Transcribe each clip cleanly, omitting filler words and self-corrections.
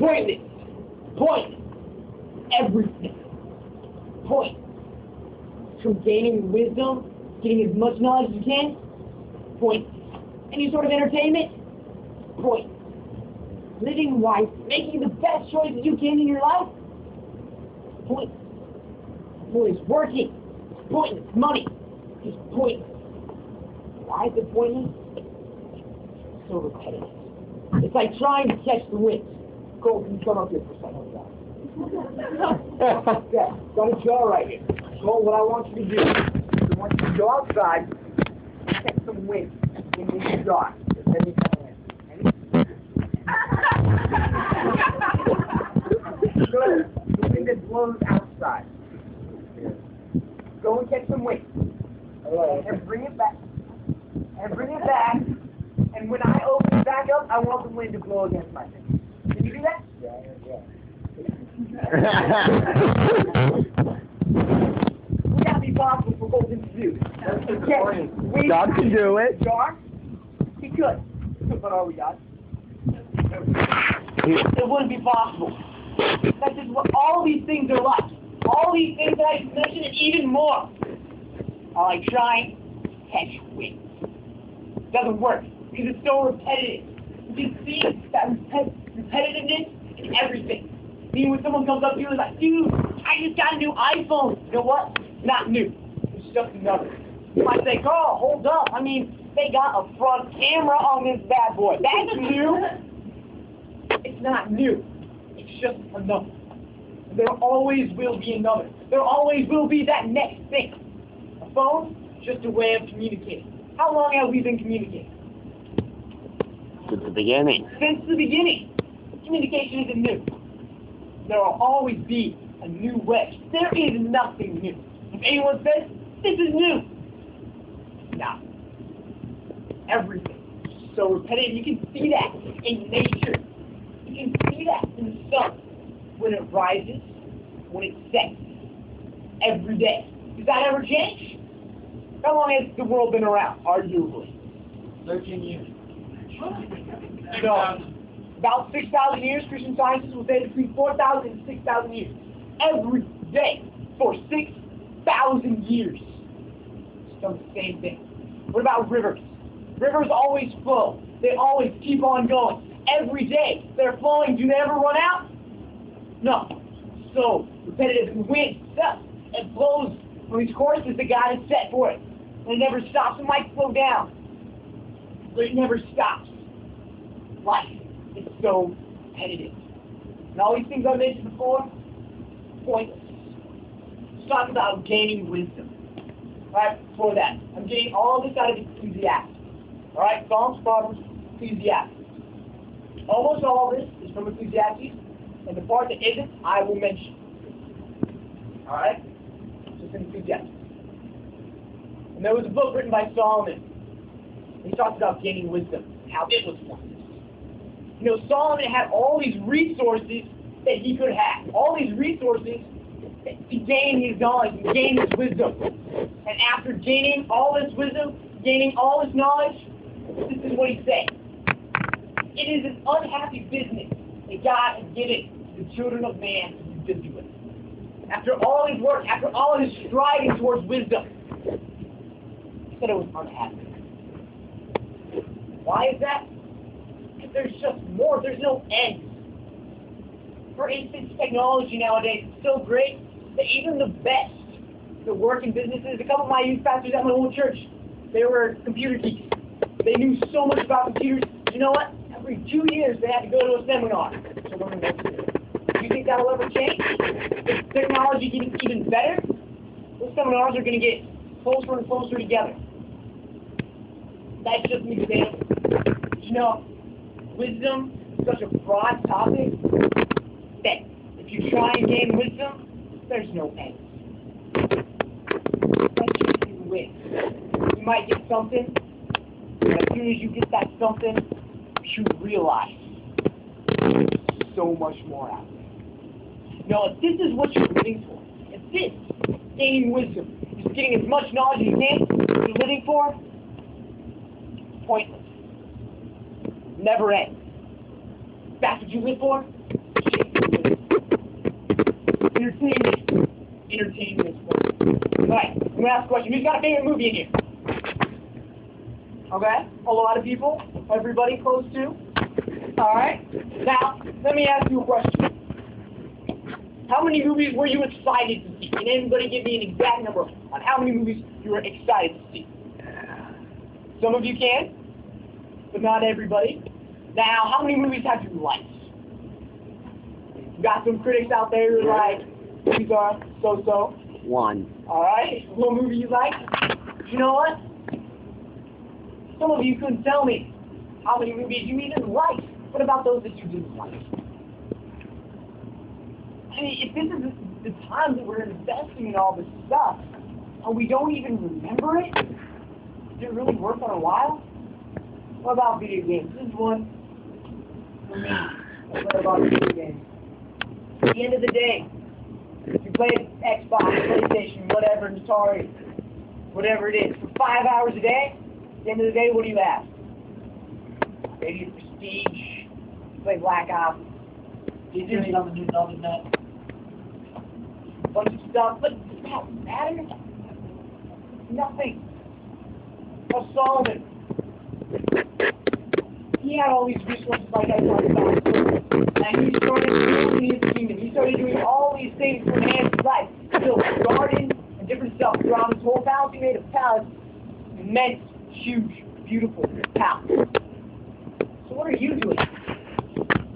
Pointless. Pointless. Everything. Pointless. From gaining wisdom, getting as much knowledge as you can, pointless. Any sort of entertainment, pointless. Living life, making the best choices you can in your life, pointless. Pointless. Working, pointless. Money, just pointless. Why is it pointless? It's so repetitive. It's like trying to catch the wind. Cole, can you come up here for a second? Yeah, got a jar right here. Cole, what I want you to do is I want you to go outside and catch some wind in this jar. Then you can win. Good. The wind that blows outside. Go and catch some wind. And bring it back. And bring it back. And when I open it back up, I want the wind to blow against my face. Can you do that? Yeah. Would that be possible for both of you to do? God can do it. Jar? He could. But are we God? It wouldn't be possible. That's just what all these things are like. All these things that I mentioned and even more are like trying to catch wind. It doesn't work because it's so repetitive. You can see that repetitiveness in everything. I mean, when someone comes up to you and is like, dude, I just got a new iPhone. You know what? Not new. It's just another. You might say, Carl, hold up. I mean, they got a front camera on this bad boy. That's new. It's not new. It's just another. There always will be another. There always will be that next thing. A phone, just a way of communicating. How long have we been communicating? Since the beginning. Since the beginning. Communication isn't new. There will always be a new way. There is nothing new. If anyone says, this is new. No. Everything. So repetitive. You can see that in nature. You can see that in the sun. When it rises, when it sets. Every day. Does that ever change? How long has the world been around? Arguably. 13 years. No. About 6,000 years. Christian scientists will say between 4,000 and 6,000 years. Every day for 6,000 years. It's done the same thing. What about rivers? Rivers always flow. They always keep on going. Every day they're flowing. Do they ever run out? No. So repetitive. And wind stuff. It blows from these courses that God has set for it. And it never stops. It might slow down, but it never stops. Life is so repetitive. And all these things I mentioned before, pointless. Let's talk about gaining wisdom. Alright, before that, I'm getting all this out of Ecclesiastes. Alright, Psalms, Proverbs, Ecclesiastes. Almost all of this is from Ecclesiastes, and the part that isn't, I will mention. Alright? Just in Ecclesiastes. And there was a book written by Solomon. He talked about gaining wisdom, how it was formed. You know, Solomon had all these resources that he could have. All these resources to gain his knowledge, to gain his wisdom. And after gaining all this wisdom, gaining all this knowledge, this is what he said. It is an unhappy business that God has given to the children of man to be busy with. After all his work, after all his striving towards wisdom, he said it was unhappy. Why is that? Because there's just more. There's no end. For instance, technology nowadays is so great that even the best that work in businesses, a couple of my youth pastors at my old church, they were computer geeks. They knew so much about computers. You know what? Every 2 years they had to go to a seminar to learn what to do. Do you think that'll ever change? If technology gets even better, those seminars are going to get closer and closer together. That's just an example. You know, wisdom is such a broad topic that if you try and gain wisdom, there's no end. That's just you win. You might get something, and as soon as you get that something, you realize there's so much more out there. No, if this is what you're living for, if this, gaining wisdom, is getting as much knowledge as you can, you're living for, pointless. Never ends. If that's what you live for, Entertainment. Entertainment is important. Right, I'm going to ask a question. Who's got a favorite movie in here? Okay, a lot of people. Everybody close to. Alright, now, let me ask you a question. How many movies were you excited to see? Can anybody give me an exact number on how many movies you were excited to see? Some of you can, but not everybody. Now, how many movies have you liked? You got some critics out there who are like, these are so-so. One. Alright, what movie you like? You know what? Some of you couldn't tell me how many movies you even liked. What about those that you didn't like? I mean, if this is the time that we're investing in all this stuff, and we don't even remember it, is it really worth our while? What about video games? This is one for me. What about video games? At the end of the day, if you play Xbox, PlayStation, whatever, Atari, whatever it is, for 5 hours a day, at the end of the day, what do you have? Maybe a Prestige, play Black Ops, you do it on the new Zelda net. Bunch of stuff, but does that matter? Nothing. Well, Solomon, he had all these resources like I talked about, and he started building his kingdom. He started doing all these things to enhance his life. He built a garden and different stuff throughout his whole palace. He made a palace, immense, huge, beautiful palace. So what are you doing?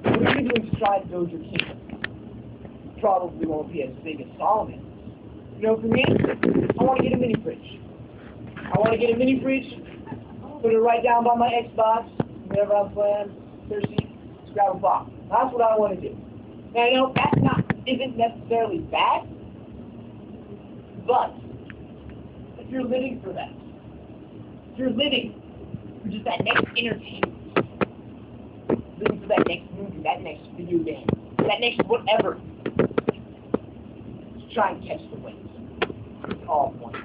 What are you doing to try to build your kingdom? Probably won't be as big as Solomon's. You know, for me, I want to get a mini fridge. I want to get a mini fridge, put it right down by my Xbox, whenever I'm playing, thirsty, just grab a pop. That's what I want to do. Now, I know that isn't necessarily bad, but if you're living for that, if you're living for just that next entertainment, living for that next movie, that next video game, that next whatever, just try and catch the waves. It's all points.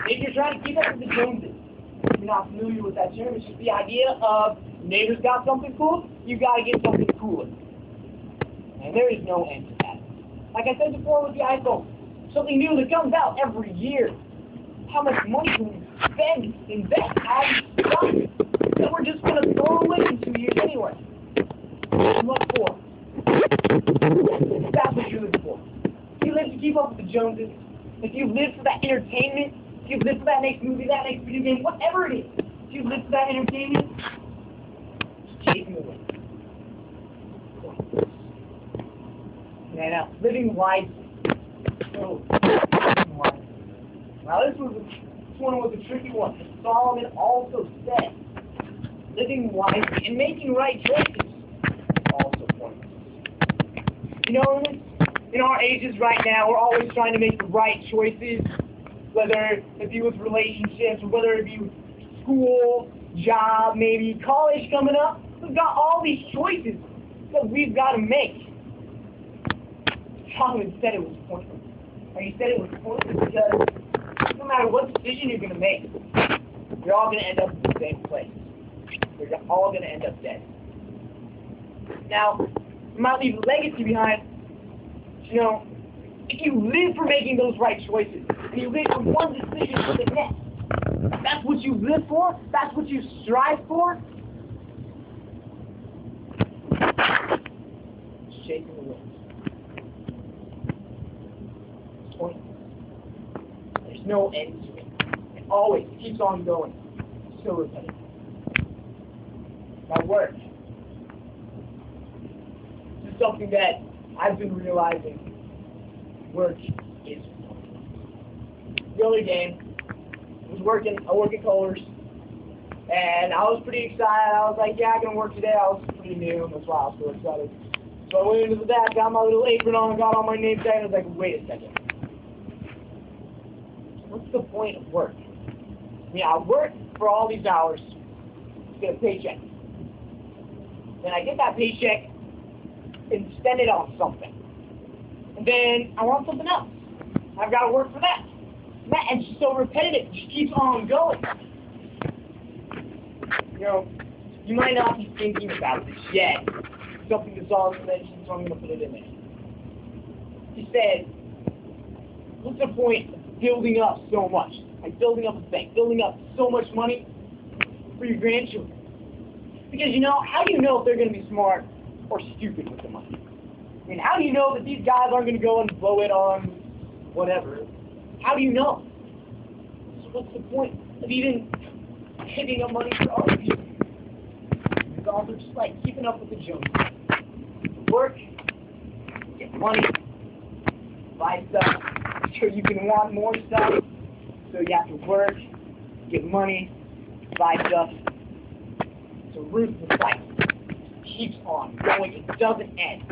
If you're trying to keep up with the Joneses, if you're not familiar with that term, it's just the idea of neighbors got something cool, you got to get something cooler. And there is no end to that. Like I said before with the iPhone, something new that comes out every year. How much money can we spend, invest, on stuff that we're just going to throw away in 2 years anyway? What for? That's what you live for. If you live to keep up with the Joneses, if you live for that entertainment, if you live for that next movie, that next video game, whatever it is, if you live for that entertainment, just chasing the wind. Yeah, now, living wisely. So, living wisely. Now, this one was a tricky one. Solomon also said, living wisely and making right choices also points. You know, in our ages right now, we're always trying to make the right choices, whether it be with relationships, or whether it be with school, job, maybe college coming up. We've got all these choices that we've got to make. Solomon said it was pointless. And he said it was pointless because no matter what decision you're going to make, you're all going to end up in the same place. You're all going to end up dead. Now, you might leave a legacy behind. You know, if you live for making those right choices, and you live for one decision to the next, that's what you live for, that's what you strive for, just chasing the wind. It's pointless. There's no end to it. It always keeps on going. It's so repetitive. My work. This is something that I've been realizing. Work is fun. The other day, I work at Kohler's, and I was pretty excited. I was like, yeah, I can work today. I was pretty new, that's why I was so excited. So I went into the back, got my little apron on, got all my name tag, and I was like, wait a second. What's the point of work? I mean, I work for all these hours to get a paycheck. Then I get that paycheck and spend it on something. And then I want something else. I've got to work for that. And it's so repetitive. It just keeps on going. You know, you might not be thinking about this yet, something that's already mentioned, so I'm going to put it in there. He said, what's the point of building up so much? Like building up a bank, building up so much money for your grandchildren. Because, you know, how do you know if they're going to be smart or stupid with the money? I mean, how do you know that these guys aren't going to go and blow it on whatever? How do you know? So what's the point of even hitting up money for other people? Because they're just like keeping up with the Joneses. Work, get money, buy stuff, so you can want more stuff. So you have to work, get money, buy stuff. It's a ruthless cycle. It keeps on going. It doesn't end.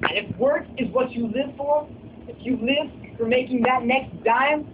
And if work is what you live for, if you live for making that next dime,